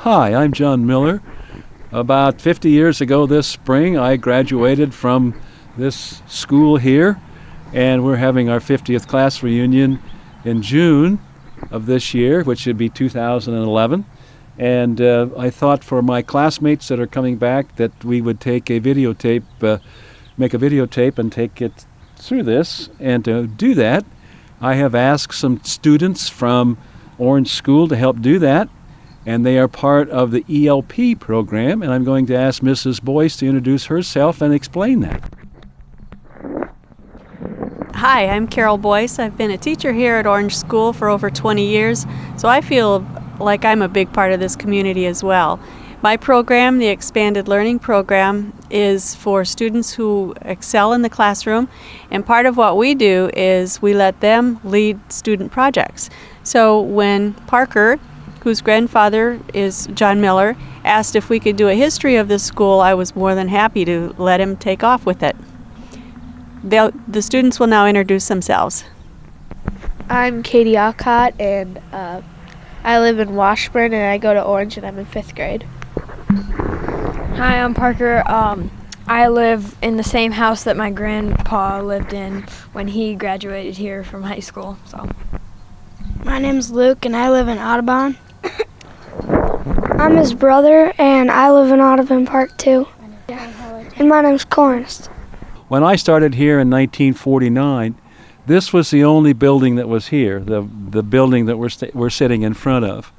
Hi, I'm John Miller. About 50 years ago this spring, I graduated from this school here, and we're having our 50th class reunion in June of this year, which should be 2011. And I thought for my classmates that are coming back that we would take a videotape, make a videotape and take it through this. And to do that, I have asked some students from Orange School to help do that. And they are part of the ELP program, and I'm going to ask Mrs. Boyce to introduce herself and explain that. Hi, I'm Carol Boyce. I've been a teacher here at Orange School for over 20 years, so I feel like I'm a big part of this community as well. My program, the Expanded Learning Program, is for students who excel in the classroom, and part of what we do is we let them lead student projects. So when Parker, whose grandfather is John Miller, asked if we could do a history of this school, I was more than happy to let him take off with it. The students will now introduce themselves. I'm Katie Alcott, and I live in Washburn, and I go to Orange, and I'm in 5th grade. Hi, I'm Parker. I live in the same house that my grandpa lived in when he graduated here from high school. So, my name's Luke, and I live in Audubon. I'm his brother, and I live in Audubon Park too. And my name's Cornest. When I started here in 1949, this was the only building that was here, the building that we're sitting in front of.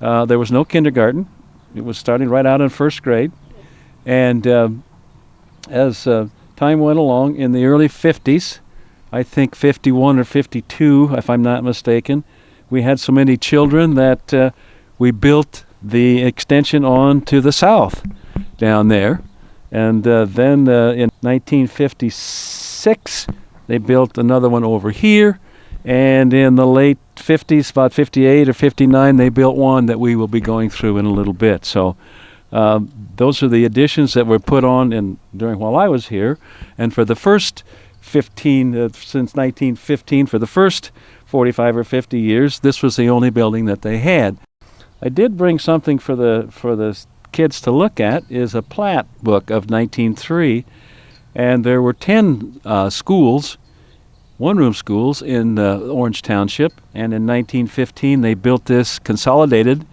There was no kindergarten. It was starting right out in 1st grade. And as time went along, in the early 50s, I think 51 or 52, if I'm not mistaken, we had so many children that we built the extension on to the south down there. And then in 1956, they built another one over here. And in the late 50s, about 58 or 59, they built one that we will be going through in a little bit. So those are the additions that were put on during while I was here. And for the first 15, since 1915, for the first 45 or 50 years, this was the only building that they had. I did bring something for the kids to look at, is a plat book of 1903, and there were 10 schools, one-room schools in Orange Township, and in 1915 they built this, consolidated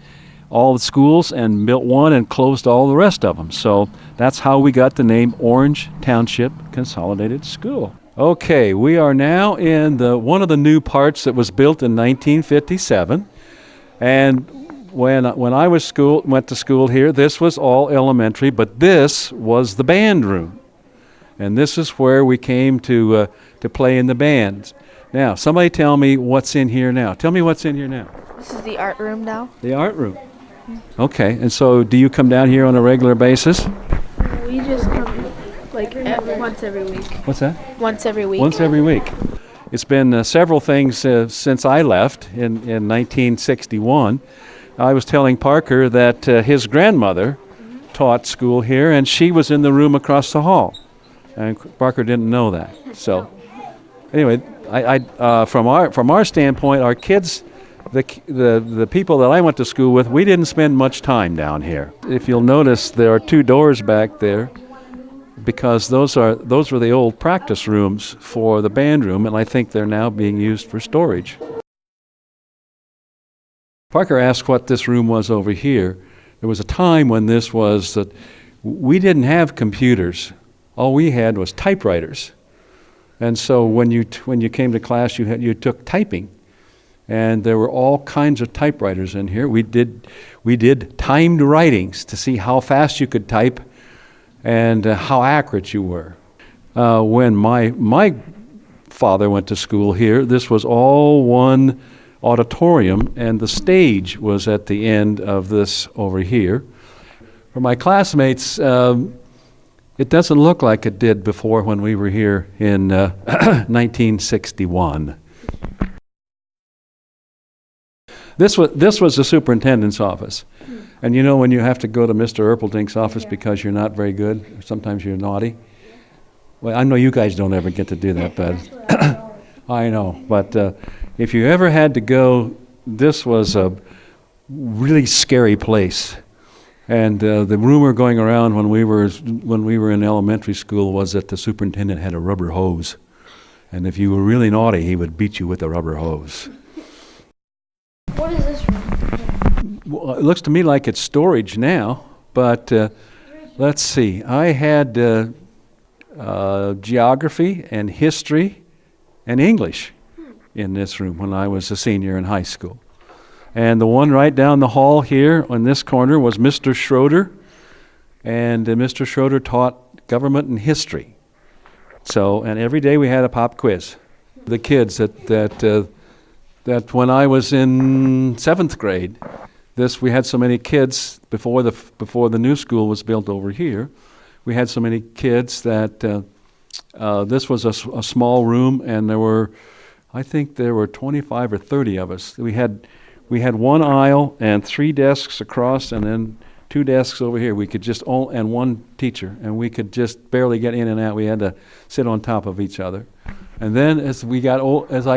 all the schools and built one and closed all the rest of them. So that's how we got the name Orange Township Consolidated School. Okay, we are now in one of the new parts that was built in 1957, and when I went to school here, this was all elementary, but this was the band room. And this is where we came to play in the bands. Now, somebody tell me what's in here now. Tell me what's in here now. This is the art room now. The art room. Okay, and so do you come down here on a regular basis? We just come once every week. What's that? Once every week. Once every week. It's been several things since I left in 1961. I was telling Parker that his grandmother taught school here, and she was in the room across the hall. And Parker didn't know that. So, anyway, from our standpoint, our kids, the people that I went to school with, we didn't spend much time down here. If you'll notice, there are 2 doors back there, because those were the old practice rooms for the band room, and I think they're now being used for storage. Parker asked what this room was over here. There was a time when this was that we didn't have computers. All we had was typewriters. And so when you came to class, you took typing. And there were all kinds of typewriters in here. We did timed writings to see how fast you could type and how accurate you were. When my father went to school here, this was all one auditorium, and the stage was at the end of this over here. For my classmates, it doesn't look like it did before when we were here in 1961. This was the superintendent's office. And you know when you have to go to Mr. Erpeldink's office because you're not very good, or sometimes you're naughty? Well, I know you guys don't ever get to do that, but I know. But if you ever had to go, this was a really scary place And the rumor going around when we were in elementary school was that the superintendent had a rubber hose, and if you were really naughty, he would beat you with a rubber hose. What is this room? Well, it looks to me like it's storage now, but let's see. I had geography and history and English in this room when I was a senior in high school. And the one right down the hall here on this corner was Mr. Schroeder, and Mr. Schroeder taught government and history. So, and every day we had a pop quiz. The kids that when I was in 7th grade, we had so many kids before the new school was built over here. We had so many kids that this was a small room, and I think there were 25 or 30 of us. We had one aisle and 3 desks across, and then 2 desks over here. We could and one teacher, and we could just barely get in and out. We had to sit on top of each other. And then as I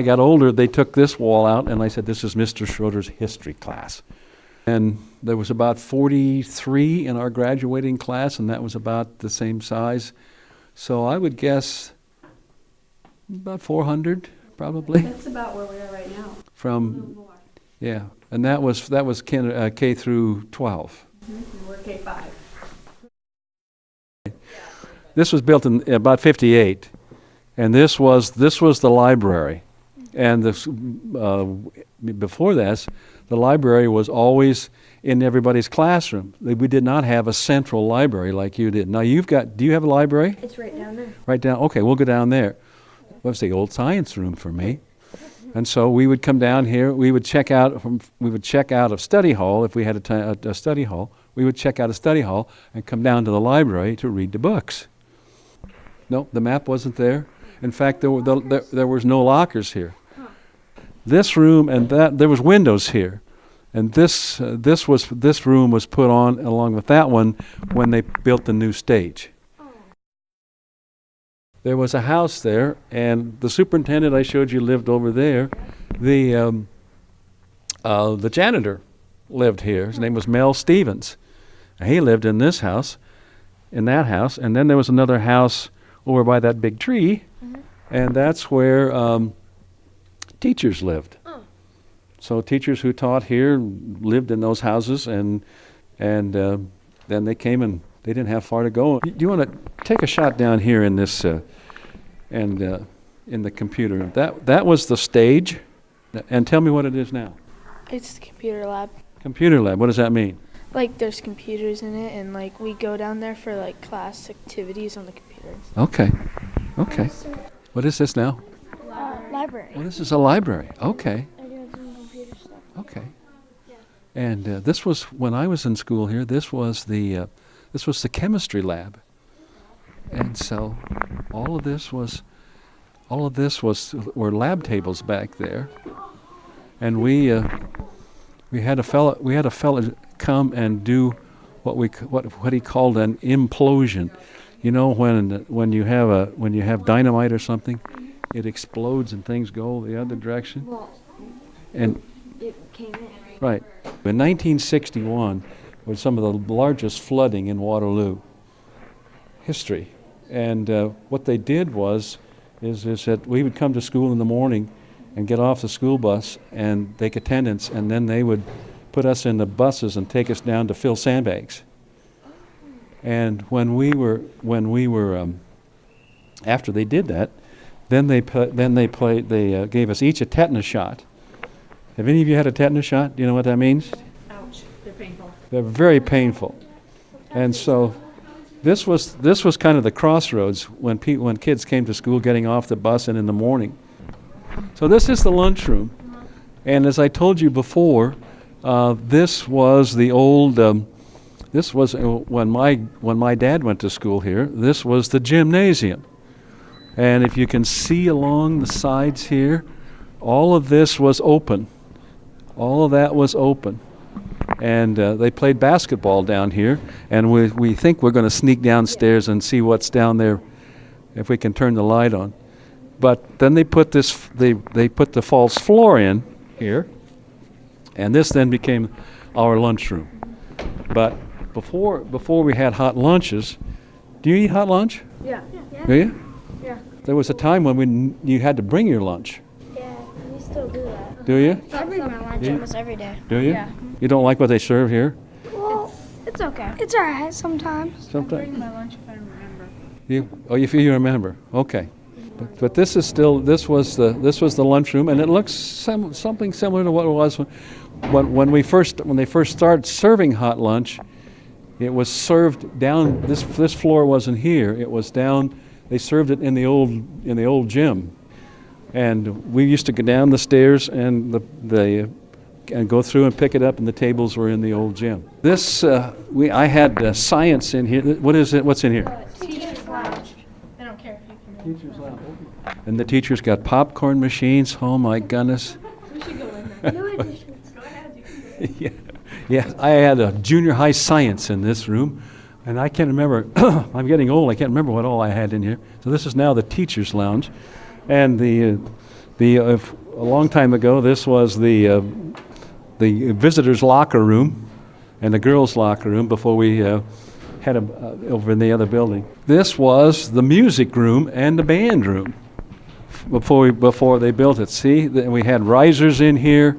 got older, they took this wall out, and I said, "This is Mr. Schroeder's history class." And there was about 43 in our graduating class, and that was about the same size. So I would guess about 400, probably. That's about where we are right now. Yeah, and that was K through 12. We're K-5. This was built in about 58, and this was the library. And before this, the library was always in everybody's classroom. We did not have a central library like you did. Now do you have a library? It's right down there. Right down, okay, we'll go down there. Well, it's the old science room for me. And so we would come down here, we would check out of study hall if we had a study hall. We would check out a study hall and come down to the library to read the books. No, the map wasn't there. In fact, there was no lockers here. This room and there was windows here. And this room was put on along with that one when they built the new stage. There was a house there, and the superintendent I showed you lived over there. The janitor lived here. His name was Mel Stevens. And he lived in that house, and then there was another house over by that big tree, and that's where teachers lived. So teachers who taught here lived in those houses, and then they came and they didn't have far to go. Do you want to take a shot down here in this in the computer? That was the stage. And tell me what it is now. It's the computer lab. Computer lab. What does that mean? Like there's computers in it, and like we go down there for like class activities on the computers. Okay. What is this now? Library. Well, this is a library. Okay. I do some computer stuff. Okay. And this was when I was in school here. This was the chemistry lab, and so all of this were lab tables back there, and we had a fella come and do what he called an implosion. You know, when you have dynamite or something, it explodes and things go the other direction. And It came in. right. In 1961 was some of the largest flooding in Waterloo history. And what they did is that we would come to school in the morning and get off the school bus and take attendance, and then they would put us in the buses and take us down to fill sandbags. And when we were after they did that, then they gave us each a tetanus shot. Have any of you had a tetanus shot? Do you know what that means? Ouch, they're painful. They're very painful. And so this was kind of the crossroads when kids came to school getting off the bus and in the morning. So this is the lunchroom. And as I told you before, this was the old when my dad went to school here, this was the gymnasium. And if you can see along the sides here, all of this was open. All of that was open. And they played basketball down here, and we think we're going to sneak downstairs and see what's down there if we can turn the light on. But then they put the false floor in here, and this then became our lunchroom. But before we had hot lunches. Do you eat hot lunch? Yeah. Do you? Yeah. There was a time when you had to bring your lunch. Yeah, we still do that. Do you? I bring my lunch almost every day. Do you? Yeah. You don't like what they serve here? Well, It's okay. it's alright sometimes. Sometimes. my lunch if I remember. You remember? Okay. But this was the lunchroom, and it looks something similar to what it was when they first started serving hot lunch. It was served down. This floor wasn't here. It was down. They served it in the old gym, and we used to go down the stairs and and go through and pick it up, and the tables were in the old gym. I had science in here. What is it? What's in here? Teacher's lounge. They don't care if you can. Teacher's lounge. And the teachers got popcorn machines. Oh my goodness. We should go in there. No additions. Go ahead. You can go. Yeah, I had a junior high science in this room, and I can't remember. I'm getting old. I can't remember what all I had in here. So this is now the teacher's lounge, and a long time ago, this was the visitors' locker room, and the girls' locker room before we had over in the other building. This was the music room and the band room before they built it. See, we had risers in here.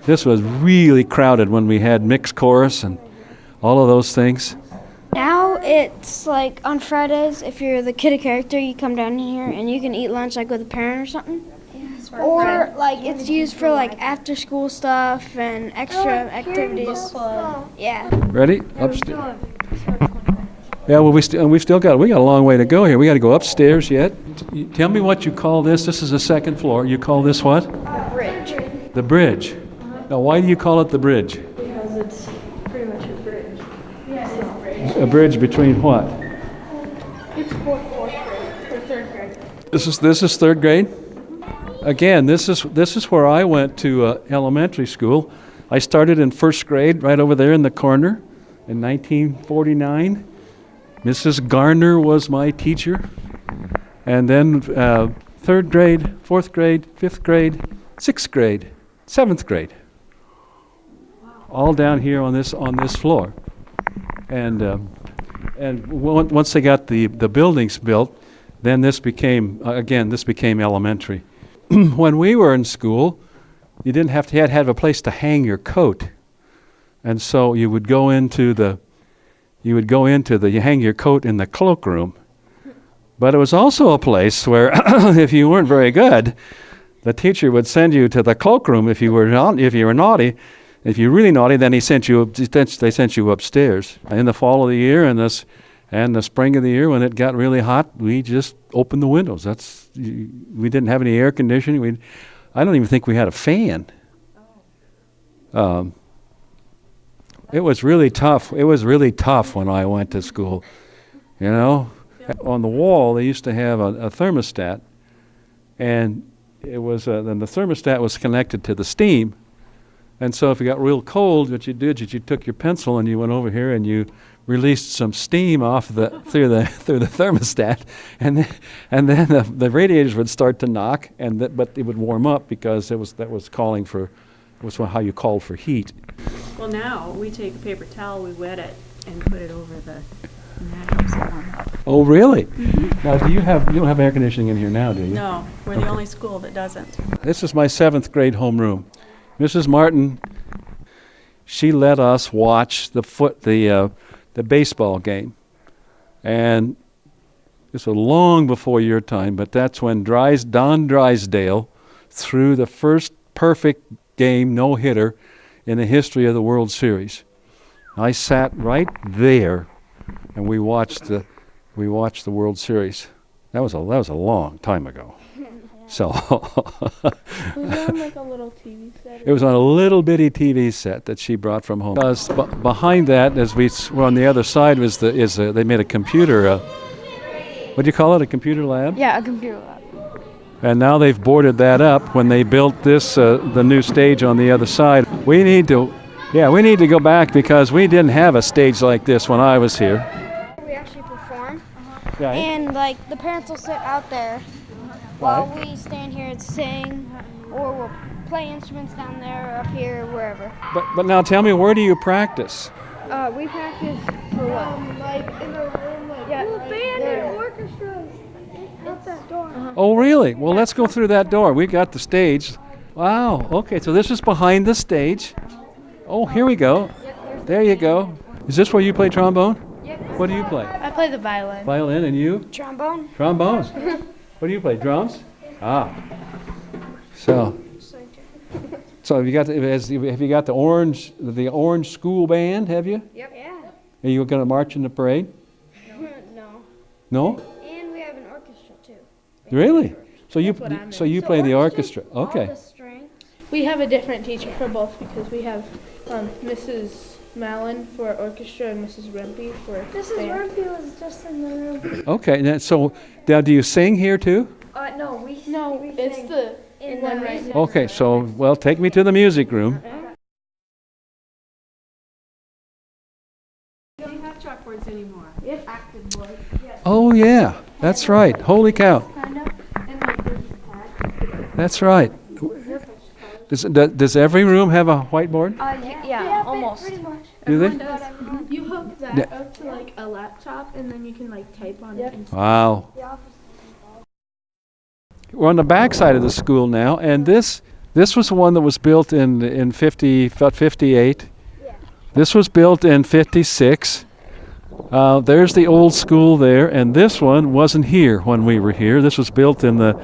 This was really crowded when we had mixed chorus and all of those things. Now it's like on Fridays, if you're the kid character, you come down here and you can eat lunch like with a parent or something. Or like it's used for like after school stuff and extra activities. Yeah. Ready? Upstairs. Yeah, well, we got a long way to go here. We got to go upstairs yet. Tell me what you call this. This is the second floor. You call this what? The bridge. The bridge. Now, why do you call it the bridge? Because it's pretty much a bridge. A bridge between what? It's fourth grade or third grade. This is third grade. Again, this is where I went to elementary school. I started in first grade right over there in the corner in 1949. Mrs. Garner was my teacher. And then third grade, fourth grade, fifth grade, sixth grade, seventh grade. All down here on this floor. And once they got the buildings built, then this became elementary. When we were in school, you didn't have to have a place to hang your coat, and so you hang your coat in the cloakroom. But it was also a place where, if you weren't very good, the teacher would send you to the cloakroom if you were naughty. If you're really naughty, then they sent you upstairs. In the fall of the year and the spring of the year, when it got really hot, we just opened the windows. We didn't have any air conditioning. I don't even think we had a fan. It was really tough. It was really tough when I went to school. You know, on the wall they used to have a thermostat, and then the thermostat was connected to the steam. And so if it got real cold, what you did is you took your pencil and you went over here and you released some steam off through the thermostat, and then the radiators would start to knock, but it would warm up because that was how you called for heat. Well, now we take a paper towel, we wet it, and put it over and that helps it warm up. Oh, really? Mm-hmm. Now, you don't have air conditioning in here now, do you? No, we're the only school that doesn't. This is my seventh grade homeroom. Mrs. Martin, she let us watch the baseball game, and this was long before your time, but that's when Don Drysdale threw the first perfect game no-hitter in the history of the World Series. I sat right there, and we watched the World Series. That was a long time ago. So Was it on like a little TV set? it was on a little bitty TV set that she brought from home. Because behind that, as we were on the other side, they made a computer. What do you call it? A computer lab? Yeah, a computer lab. And now they've boarded that up when they built the new stage on the other side. We need to go back because we didn't have a stage like this when I was here. We actually perform, Yeah. and like the parents will sit out there while we stand here and sing, or we'll play instruments down there or up here, wherever. But now tell me, where do you practice? We practice for what? Like in a room, like band and orchestras. Out that door. Oh, really? Well, let's go through that door. We got the stage. Wow. Okay, so this is behind the stage. Oh, here we go. There you go. Is this where you play trombone? Yep. What do you play? I play the violin. Violin, and you? Trombone. Trombones. What do you play? Drums? Ah. So have you got the orange school band? Have you? Yep. Yeah. Are you going to march in the parade? No. No? And we have an orchestra too. Really? So you play the orchestra's orchestra? Okay. All the strings. We have a different teacher for both because we have Mrs. Mallon for orchestra and Mrs. Rempey for Mrs. band. Murphy was just in the room. Okay. So now, do you sing here too? No, we It's sing the in one the right music now. Okay. So take me to the music room. We don't have chalkboards anymore. Active boys. Oh yeah, that's right. Holy cow. That's right. Does every room have a whiteboard? Yeah, almost. Pretty much. Do they? You hook that Yeah. up to like a laptop and then you can like type on it. And Wow. We're on the back side of the school now, and this was the one that was built in 58. This was built in 56. There's the old school there, and this one wasn't here when we were here. This was built in the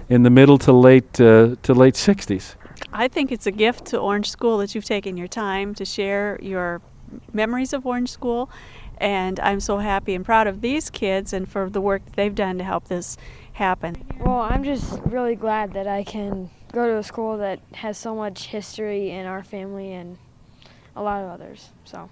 middle to late 60s. I think it's a gift to Orange School that you've taken your time to share your memories of Orange School, and I'm so happy and proud of these kids and for the work that they've done to help this happen. Well, I'm just really glad that I can go to a school that has so much history in our family and a lot of others. So.